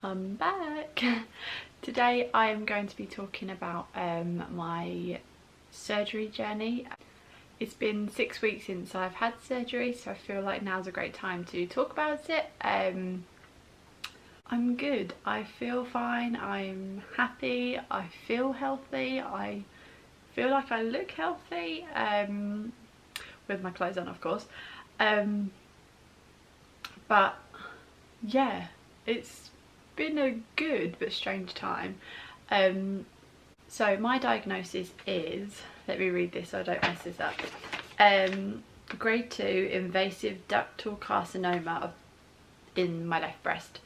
I'm back. Today I am going to be talking about my surgery journey. It's been 6 weeks since I've had surgery, so I feel like now's a great time to talk about it. I'm good. I feel fine. I'm happy. I feel healthy. I feel like I look healthy, with my clothes on, of course. But yeah, it's been a good but strange time. So my diagnosis is, let me read this so I don't mess this up, grade 2 invasive ductal carcinoma in my left breast.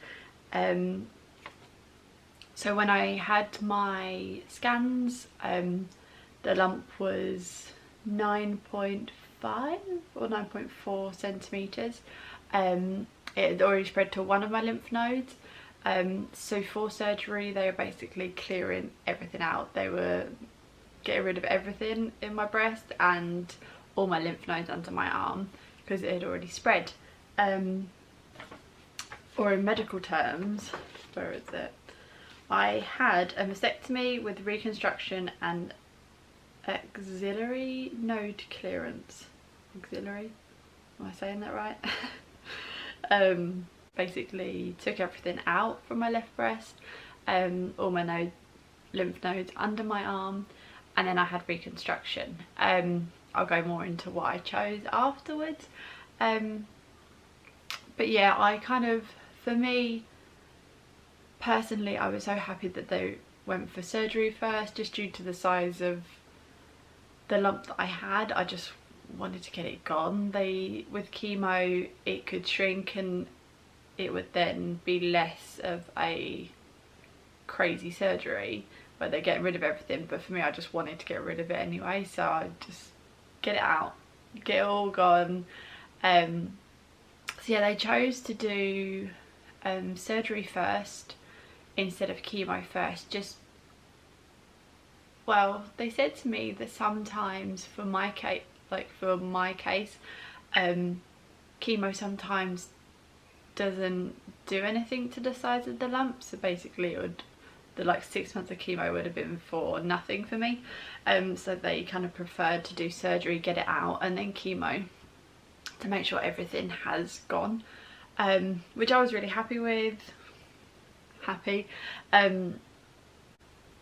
So when I had my scans, the lump was 9.5 or 9.4 centimetres. It had already spread to one of my lymph nodes. So for surgery they were basically clearing everything out. They were getting rid of everything in my breast and all my lymph nodes under my arm because it had already spread. Or in medical terms, where is it? I had a mastectomy with reconstruction and axillary node clearance. Axillary? Am I saying that right? Basically took everything out from my left breast, all my lymph nodes under my arm, and then I had reconstruction. I'll go more into what I chose afterwards. But yeah, I kind of, for me personally, I was so happy that they went for surgery first, just due to the size of the lump that I had. I just wanted to get it gone. With chemo it could shrink and it would then be less of a crazy surgery where they're getting rid of everything, but for me I just wanted to get rid of it anyway, so I just get it out, get it all gone. So yeah, they chose to do surgery first instead of chemo first. Just, well, they said to me that sometimes for my case, chemo sometimes doesn't do anything to the size of the lump, so basically it would, the like 6 months of chemo would have been for nothing for me. So they kind of preferred to do surgery, get it out, and then chemo to make sure everything has gone, which I was really happy with.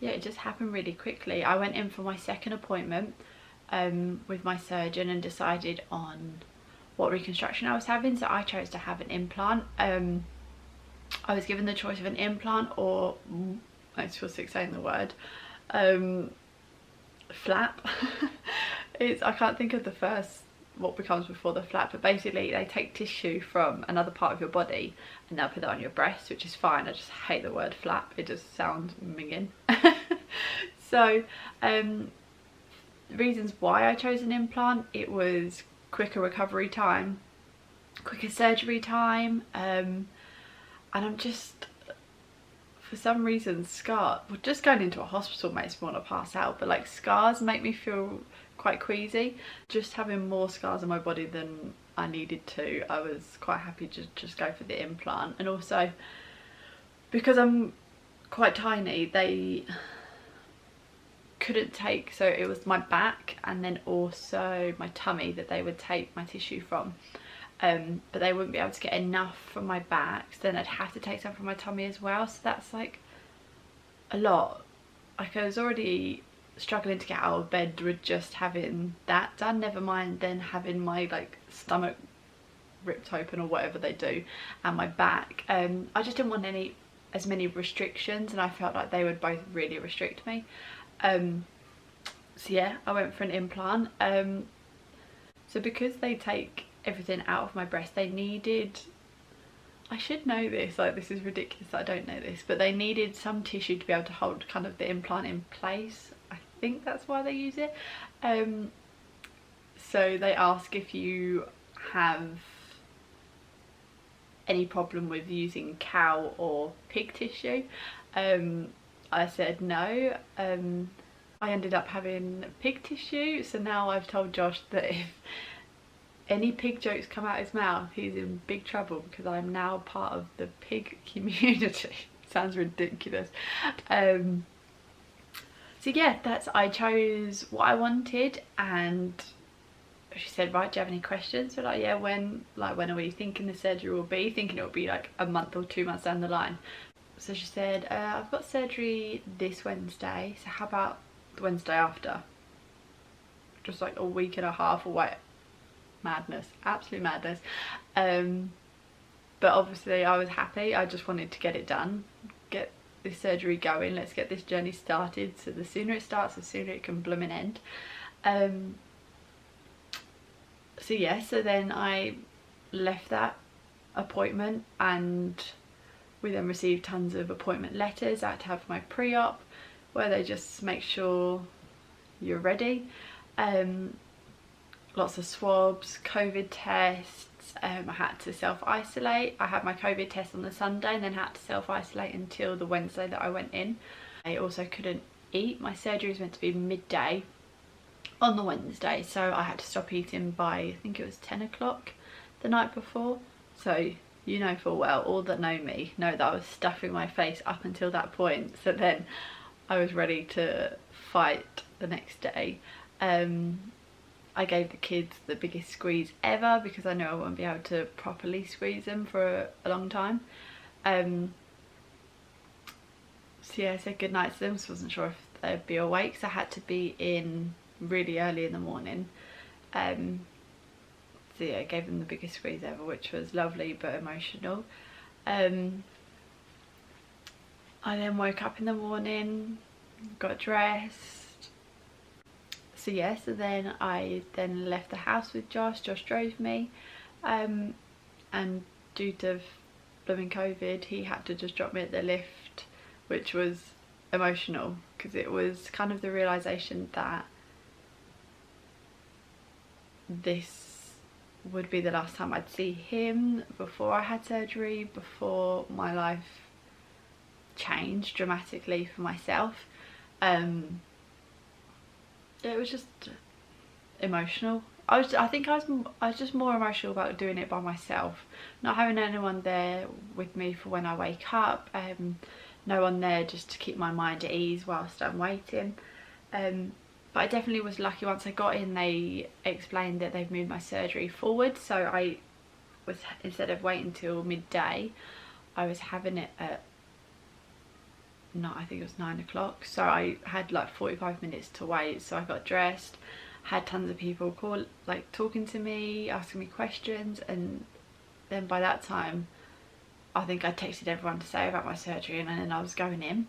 Yeah, it just happened really quickly. I went in for my second appointment with my surgeon and decided on what reconstruction I was having, so I chose to have an implant. I was given the choice of an implant or, I just feel sick saying the word, flap. I can't think of the first, what becomes before the flap, but basically they take tissue from another part of your body and they'll put it on your breast, which is fine. I just hate the word flap, it just sounds minging. So reasons why I chose an implant: it was quicker recovery time, quicker surgery time, and I'm just, for some reason, well, just going into a hospital makes me want to pass out, but like scars make me feel quite queasy. Just having more scars on my body than I needed to, I was quite happy to just go for the implant. And also because I'm quite tiny, they couldn't take, so it was my back and then also my tummy that they would take my tissue from, but they wouldn't be able to get enough from my back, so then I'd have to take some from my tummy as well. So that's like a lot. Like, I was already struggling to get out of bed with just having that done, never mind then having my like stomach ripped open or whatever they do, and my back. I just didn't want as many restrictions, and I felt like they would both really restrict me. So yeah, I went for an implant. So because they take everything out of my breast, they needed, I should know this, like this is ridiculous that I don't know this, but they needed some tissue to be able to hold kind of the implant in place. I think that's why they use it. So they ask if you have any problem with using cow or pig tissue. I said no. I ended up having pig tissue, so now I've told Josh that if any pig jokes come out his mouth, he's in big trouble because I'm now part of the pig community. Sounds ridiculous. So yeah, I chose what I wanted, and she said, right, do you have any questions? So like, yeah, when are we thinking the surgery will be? Thinking it will be like a month or 2 months down the line. So she said, I've got surgery this Wednesday, so how about the Wednesday after? Just like a week and a half away. Madness, absolute madness. But obviously I was happy. I just wanted to get it done, get this surgery going, let's get this journey started. So the sooner it starts, the sooner it can blooming end. So yeah, so then I left that appointment, and we then received tons of appointment letters. I had to have my pre-op where they just make sure you're ready. Lots of swabs, COVID tests. I had to self-isolate. I had my COVID test on the Sunday and then had to self-isolate until the Wednesday that I went in. I also couldn't eat. My surgery was meant to be midday on the Wednesday, so I had to stop eating by, I think it was 10 o'clock the night before. So you know full well, all that know me know that I was stuffing my face up until that point, so then I was ready to fight the next day. I gave the kids the biggest squeeze ever because I knew I wouldn't be able to properly squeeze them for a long time. So yeah, I said goodnight to them, so I wasn't sure if they'd be awake, so I had to be in really early in the morning. So yeah, I gave them the biggest squeeze ever, which was lovely but emotional. I then woke up in the morning, got dressed. So yeah, so then I left the house with Josh. Josh drove me, and due to blooming COVID, he had to just drop me at the lift, which was emotional because it was kind of the realisation that this would be the last time I'd see him before I had surgery, before my life changed dramatically for myself. It was just emotional. I think I was just more emotional about doing it by myself, not having anyone there with me for when I wake up, no one there just to keep my mind at ease whilst I'm waiting. But I definitely was lucky. Once I got in, they explained that they've moved my surgery forward, so I was, instead of waiting till midday, I was having it at, no, I think it was 9 o'clock, so I had like 45 minutes to wait. So I got dressed, had tons of people talking to me, asking me questions, and then by that time I think I texted everyone to say about my surgery, and then I was going in.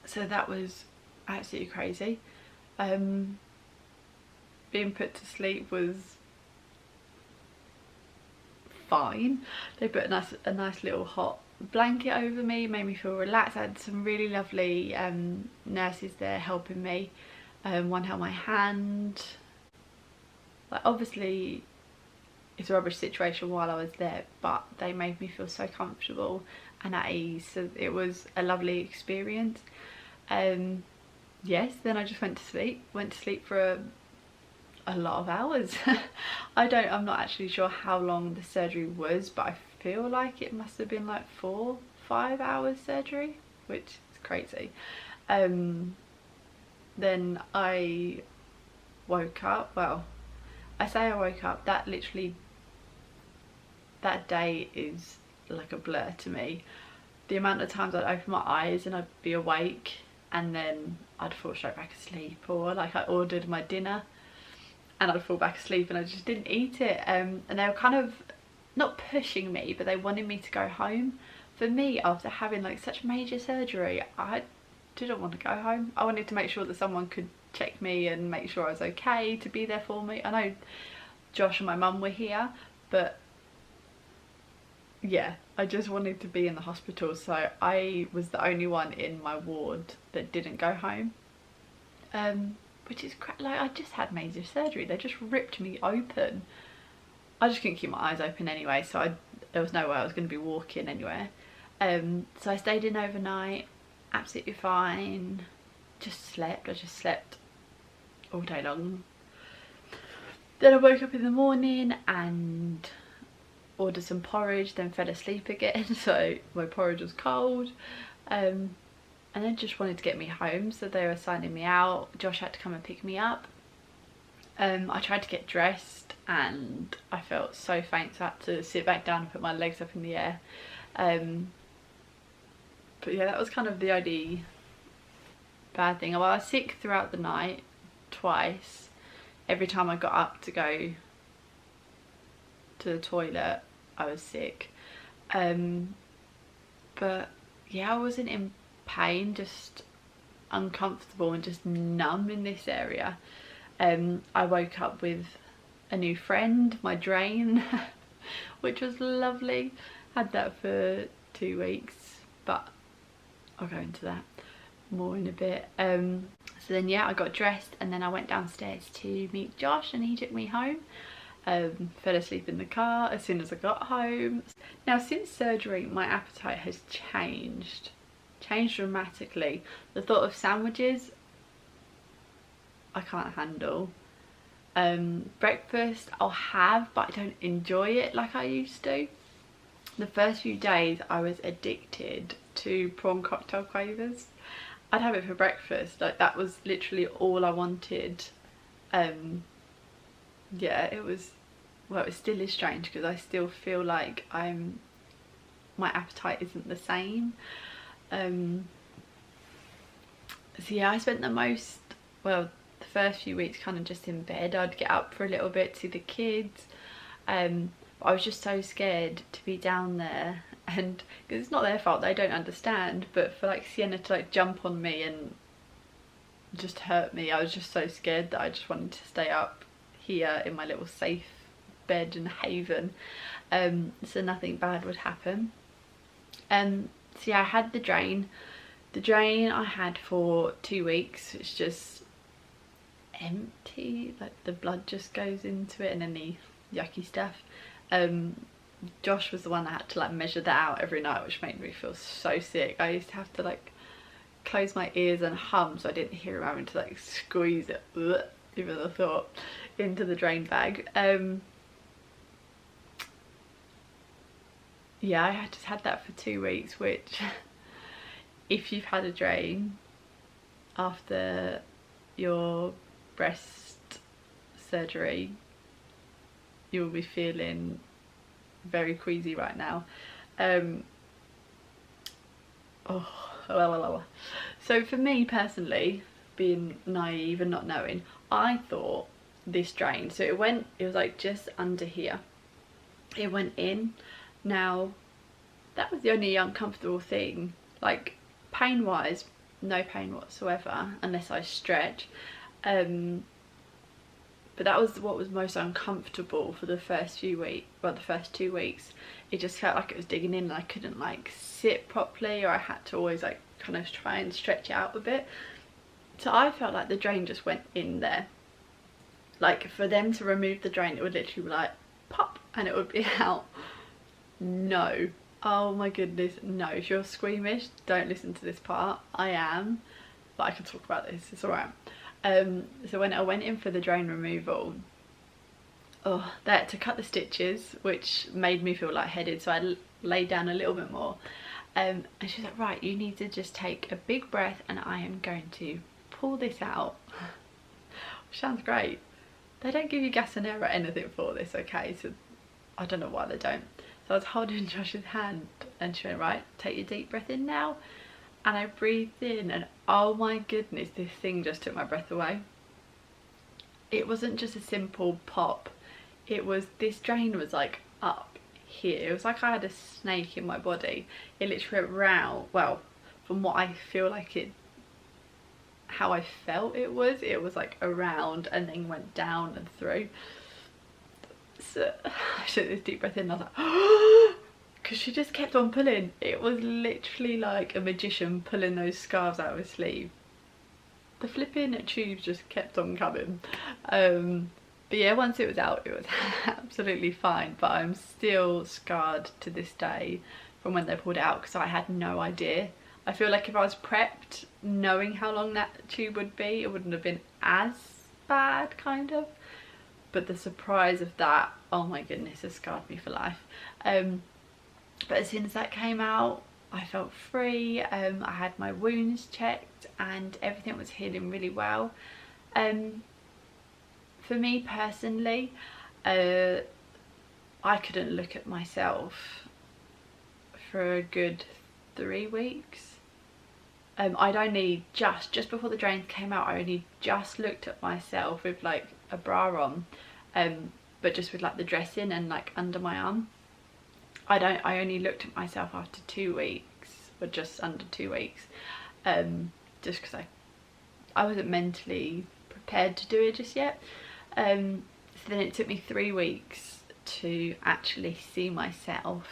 So that was absolutely crazy. Being put to sleep was fine. They put a nice little hot blanket over me, made me feel relaxed. I had some really lovely nurses there helping me. One held my hand. Like, obviously it's a rubbish situation while I was there, but they made me feel so comfortable and at ease, so it was a lovely experience. Yes, then I just went to sleep for a lot of hours. I'm not actually sure how long the surgery was, but I feel like it must have been like 4-5 hours surgery, which is crazy. Then I woke up. Well, I say I woke up, that day is like a blur to me. The amount of times I'd open my eyes and I'd be awake and then I'd fall straight back asleep, or like I ordered my dinner and I'd fall back asleep and I just didn't eat it. And they were kind of not pushing me, but they wanted me to go home. For me, after having like such major surgery, I didn't want to go home. I wanted to make sure that someone could check me and make sure I was okay, to be there for me. I know Josh and my mum were here, but yeah, I just wanted to be in the hospital, so I was the only one in my ward that didn't go home. Which is like, I just had major surgery. They just ripped me open. I just couldn't keep my eyes open anyway, so there was no way I was going to be walking anywhere. So I stayed in overnight, absolutely fine. Just slept. I just slept all day long. Then I woke up in the morning and ordered some porridge, then fell asleep again, so my porridge was cold. And then just wanted to get me home, so they were signing me out. Josh had to come and pick me up. I tried to get dressed and I felt so faint, so I had to sit back down and put my legs up in the air. But yeah, that was kind of the only bad thing. Well, I was sick throughout the night twice. Every time I got up to go to the toilet, I was sick. But yeah, I wasn't in pain, just uncomfortable and just numb in this area. I woke up with a new friend, my drain, which was lovely. Had that for 2 weeks, but I'll go into that more in a bit. So then yeah, I got dressed and then I went downstairs to meet Josh and he took me home. Fell asleep in the car as soon as I got home. Now since surgery, my appetite has changed dramatically. The thought of sandwiches I can't handle. Breakfast I'll have, but I don't enjoy it like I used to. The first few days I was addicted to prawn cocktail quavers. I'd have it for breakfast, like that was literally all I wanted. Yeah, it was, well, it still is strange because I still feel like my appetite isn't the same. So yeah, I spent the most, well, the first few weeks kind of just in bed. I'd get up for a little bit to see the kids. But I was just so scared to be down there, and because it's not their fault, they don't understand, but for like Sienna to like jump on me and just hurt me, I was just so scared that I just wanted to stay up here in my little safe bed and haven, so nothing bad would happen. So yeah, I had the drain I had for 2 weeks. It's just empty, like the blood just goes into it and then the yucky stuff. Josh was the one that had to like measure that out every night, which made me feel so sick. I used to have to like close my ears and hum so I didn't hear him having to like squeeze it, even the thought, into the drain bag. Yeah, I just had that for 2 weeks, which if you've had a drain after your breast surgery, you will be feeling very queasy right now. So for me personally, being naive and not knowing, I thought this drain, so it was like just under here, it went in. Now that was the only uncomfortable thing, like pain wise, no pain whatsoever unless I stretch. But that was what was most uncomfortable for the first few weeks, well, the first 2 weeks. It just felt like it was digging in and I couldn't like sit properly, or I had to always like kind of try and stretch it out a bit. So I felt like the drain just went in there. Like for them to remove the drain, it would literally be like pop and it would be out. No. Oh my goodness, no. If you're squeamish, don't listen to this part. I am, but I can talk about this, it's alright. So when I went in for the drain removal, oh, they had to cut the stitches, which made me feel lightheaded, so I laid down a little bit more. And she's like, right, you need to just take a big breath and I am going to pull this out. Which sounds great. They don't give you gas and air or anything for this, okay? So I don't know why they don't. So I was holding Josh's hand and she went, right, take your deep breath in now. And I breathed in and oh my goodness, this thing just took my breath away. It wasn't just a simple pop. It was, this drain was like up here. It was like I had a snake in my body. It literally went round, well, from what I feel like it, how I felt it was like around and then went down and through. So I took this deep breath in and I was like, because she just kept on pulling. It was literally like a magician pulling those scarves out of his sleeve. The flipping tubes just kept on coming. But yeah, once it was out, it was absolutely fine. But I'm still scarred to this day from when they pulled it out because I had no idea. I feel like if I was prepped, knowing how long that tube would be, it wouldn't have been as bad, kind of. But the surprise of that oh my goodness, has scarred me for life. But as soon as that came out, I felt free. I had my wounds checked and everything was healing really well. For me personally, I couldn't look at myself for a good 3 weeks. I'd only just before the drains came out, I only just looked at myself with like a bra on, but just with like the dressing and like under my arm. I only looked at myself after 2 weeks, or just under 2 weeks, just because I wasn't mentally prepared to do it just yet. So then it took me 3 weeks to actually see myself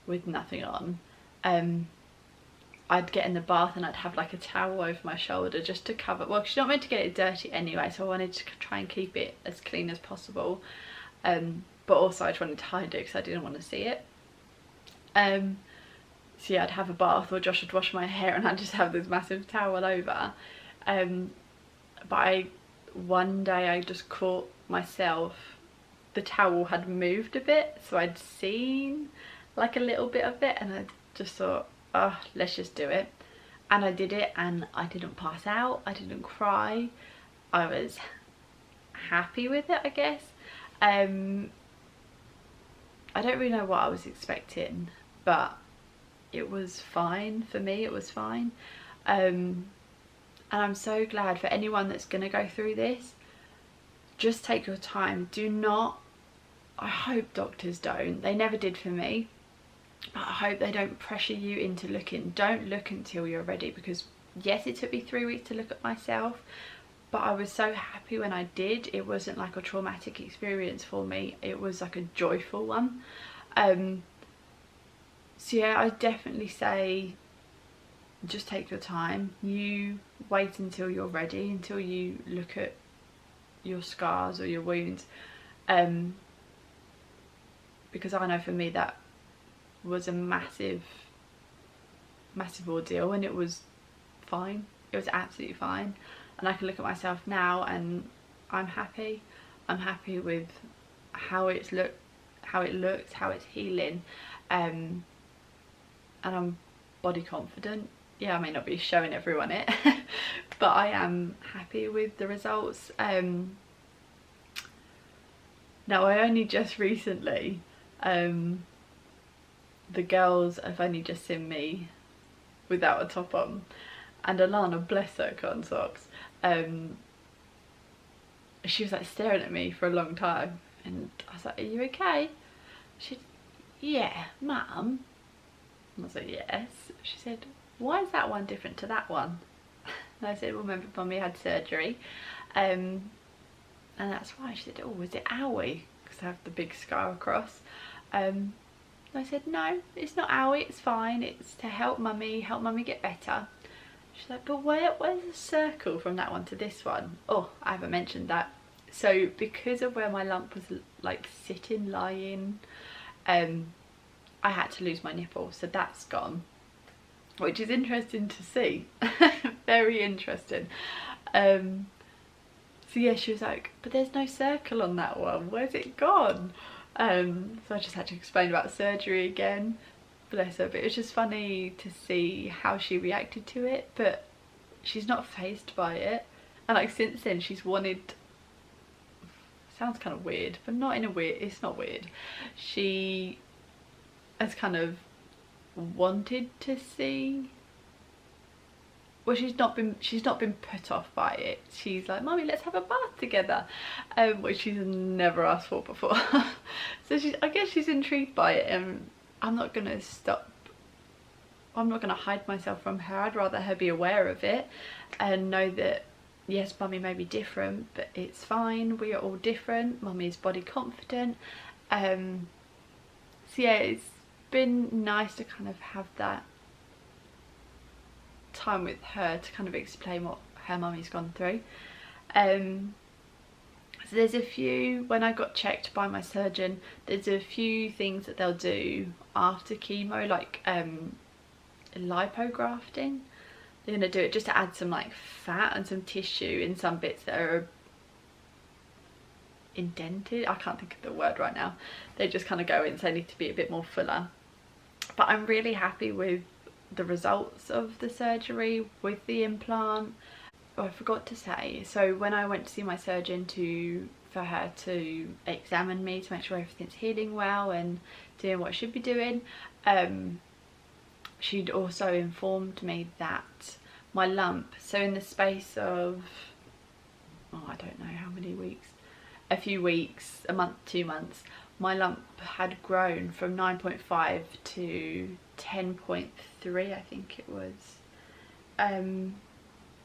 with nothing on. I'd get in the bath and I'd have like a towel over my shoulder just to cover, well, she's not meant to get it dirty anyway, so I wanted to try and keep it as clean as possible, but also I just wanted to hide it because I didn't want to see it. So yeah, I'd have a bath, or Josh would wash my hair and I'd just have this massive towel over. But one day I just caught myself, the towel had moved a bit, so I'd seen like a little bit of it, and I just thought, oh, let's just do it. And I did it, and I didn't pass out, I didn't cry, I was happy with it, I guess. I don't really know what I was expecting, but it was fine. For me, it was fine. And I'm so glad for anyone that's going to go through this. Just take your time. Do not, I hope doctors don't, they never did for me, but I hope they don't pressure you into looking. Don't look until you're ready, because yes, it took me 3 weeks to look at myself, but I was so happy when I did. It wasn't like a traumatic experience for me, it was like a joyful one. So yeah, I definitely say just take your time. You wait until you're ready, until you look at your scars or your wounds, because I know for me that was a massive ordeal, and it was fine. It was absolutely fine, and I can look at myself now and I'm happy. I'm happy with how it looks, how it's healing, and I'm body confident. Yeah, I may not be showing everyone it, but I am happy with the results. Now, I only just recently, the girls have only just seen me without a top on, and Alana, bless her cotton socks, she was like staring at me for a long time, and I was like, are you okay? She said, yeah, mum. And I was like, yes. She said, why is that one different to that one? And I said, well, remember mummy had surgery, and that's why. She said, oh, was it owie? Because I have the big scar across. And I said, no, it's not owie, it's fine, it's to help mummy get better. She's like, but where's the circle from that one to this one? Oh, I haven't mentioned that. So because of where my lump was like sitting, lying, I had to lose my nipple, so that's gone, which is interesting to see. Very interesting. So yeah, she was like, but there's no circle on that one, where's it gone? So I just had to explain about surgery again, bless her. But it was just funny to see how she reacted to it, but she's not fazed by it. And like since then she's wanted, sounds kind of weird, but not in a weird, it's not weird, she has kind of wanted to see, well, she's not been put off by it. She's like, mummy, let's have a bath together, which she's never asked for before. So I guess she's intrigued by it, and I'm not gonna hide myself from her. I'd rather her be aware of it and know that yes, mummy may be different, but it's fine, we are all different. Mummy's body confident. So yeah, it's been nice to kind of have that time with her to kind of explain what her mummy's gone through. So there's a few, when I got checked by my surgeon, there's a few things that they'll do after chemo, like lipografting. They're going to do it just to add some like fat and some tissue in some bits that are indented. I can't think of the word right now. They just kind of go in, so they need to be a bit more fuller. But I'm really happy with the results of the surgery with the implant. Oh, I forgot to say, so when I went to see my surgeon for her to examine me to make sure everything's healing well and doing what I should be doing, she'd also informed me that my lump, so in the space of, oh, I don't know how many weeks, a few weeks, a month, 2 months, my lump had grown from 9.5 to 10.3, I think it was.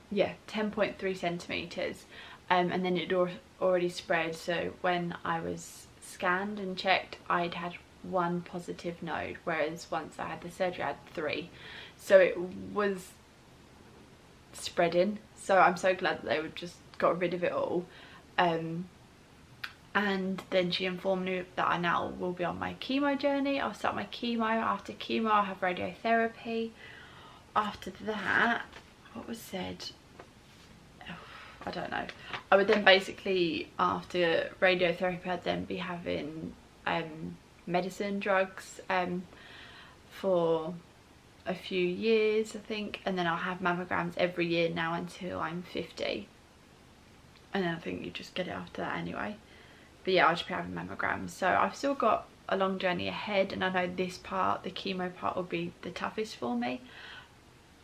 Yeah, 10.3 centimetres, and then it already spread. So when I was scanned and checked, I'd had 1 positive node, whereas once I had the surgery I had 3. So it was spreading, so I'm so glad that they would just got rid of it all. And then she informed me that I now will be on my chemo journey. I'll start my chemo. After chemo I'll have radiotherapy. After that, what was said, I don't know. I would then basically, after radiotherapy, I'd then be having medicine, drugs for a few years, I think, and then I'll have mammograms every year now until I'm 50, and then I think you just get it after that anyway. But yeah, I'll just be having mammograms. So I've still got a long journey ahead, and I know this part, the chemo part, will be the toughest for me,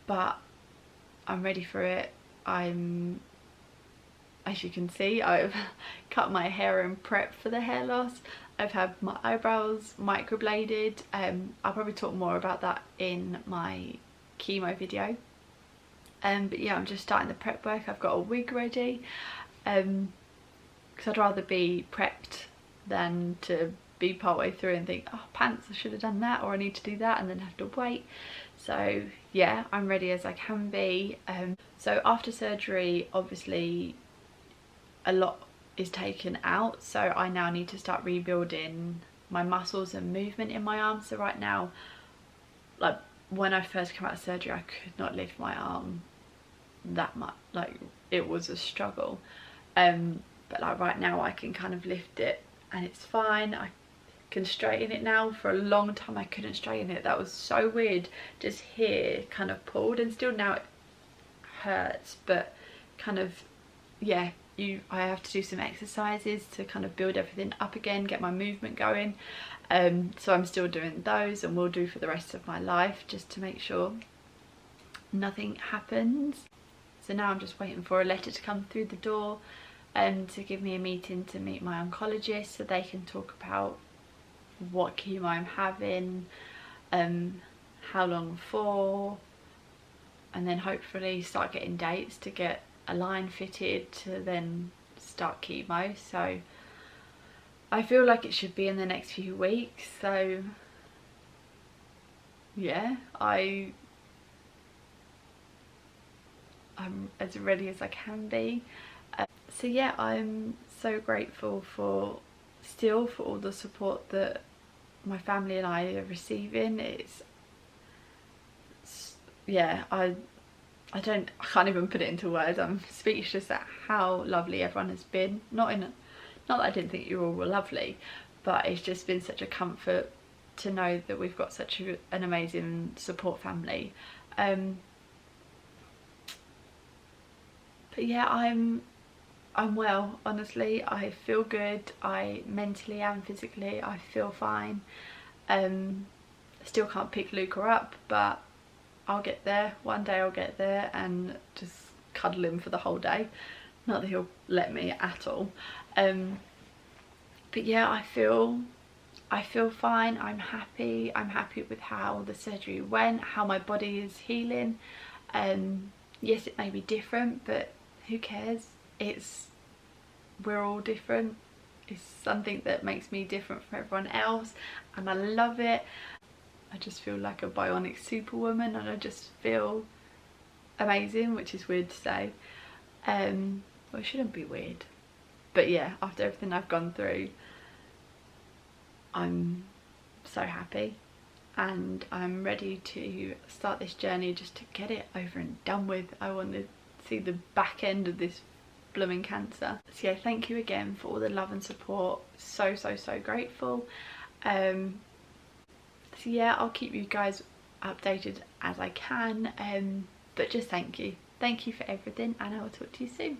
but I'm ready for it. As you can see, I've cut my hair and prep for the hair loss. I've had my eyebrows microbladed. I'll probably talk more about that in my chemo video. But yeah, I'm just starting the prep work. I've got a wig ready, because I'd rather be prepped than to be partway through and think, oh, pants, I should have done that, or I need to do that, and then have to wait. So yeah, I'm ready as I can be. So after surgery, obviously a lot is taken out, so I now need to start rebuilding my muscles and movement in my arms. So right now, like when I first came out of surgery, I could not lift my arm that much, like it was a struggle, but like right now I can kind of lift it and it's fine. I can straighten it now. For a long time I couldn't straighten it. That was so weird. Just here kind of pulled, and still now it hurts, but kind of, yeah, I have to do some exercises to kind of build everything up again, get my movement going. So I'm still doing those, and will do for the rest of my life, just to make sure nothing happens. So now I'm just waiting for a letter to come through the door and to give me a meeting to meet my oncologist, so they can talk about what chemo I'm having, how long for, and then hopefully start getting dates to get a line fitted to then start chemo. So I feel like it should be in the next few weeks. So yeah, I'm as ready as I can be. So yeah, I'm so grateful for all the support that my family and I are receiving. Yeah, I can't even put it into words. I'm speechless at how lovely everyone has been. Not that I didn't think you all were lovely, but it's just been such a comfort to know that we've got such an amazing support family. But yeah, I'm well, honestly. I feel good. I mentally and physically, I feel fine. Still can't pick Luca up, but I'll get there. One day I'll get there and just cuddle him for the whole day. Not that he'll let me at all. But yeah, I feel fine. I'm happy. I'm happy with how the surgery went, how my body is healing. Yes, it may be different, but who cares? We're all different. It's something that makes me different from everyone else, and I love it. I just feel like a bionic superwoman, and I just feel amazing, which is weird to say. Well, it shouldn't be weird, but yeah, after everything I've gone through, I'm so happy, and I'm ready to start this journey just to get it over and done with. I want to see the back end of this blooming cancer. So yeah, thank you again for all the love and support. So grateful. So yeah, I'll keep you guys updated as I can, but just thank you for everything, and I will talk to you soon.